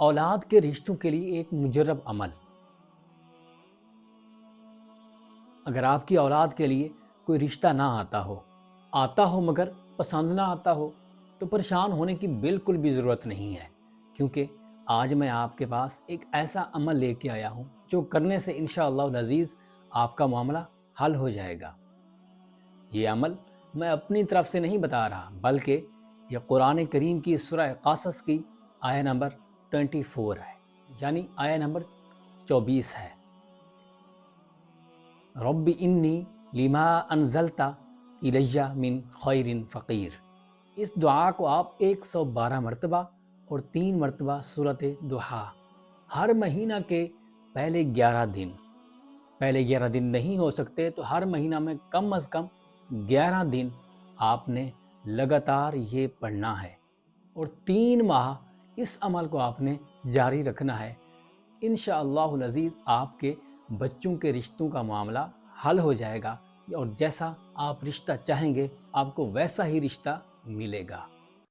اولاد کے رشتوں کے لیے ایک مجرب عمل۔ اگر آپ کی اولاد کے لیے کوئی رشتہ نہ آتا ہو مگر پسند نہ آتا ہو تو پریشان ہونے کی بالکل بھی ضرورت نہیں ہے، کیونکہ آج میں آپ کے پاس ایک ایسا عمل لے کے آیا ہوں جو کرنے سے انشاءاللہ العزیز آپ کا معاملہ حل ہو جائے گا۔ یہ عمل میں اپنی طرف سے نہیں بتا رہا، بلکہ یہ قرآن کریم کی سورہ قصص کی آیہ نمبر 24 ہے، یعنی آیہ نمبر 24 ہے۔ رب انی لما انزلت الی من خیر فقیر۔ اس دعا کو آپ 112 مرتبہ اور 3 مرتبہ سورۃ ضحیٰ ہر مہینہ کے پہلے 11 دن نہیں ہو سکتے تو ہر مہینہ میں کم از کم 11 دن آپ نے لگاتار یہ پڑھنا ہے، اور 3 ماہ اس عمل کو آپ نے جاری رکھنا ہے۔ انشاءاللہ العزیز آپ کے بچوں کے رشتوں کا معاملہ حل ہو جائے گا، اور جیسا آپ رشتہ چاہیں گے آپ کو ویسا ہی رشتہ ملے گا۔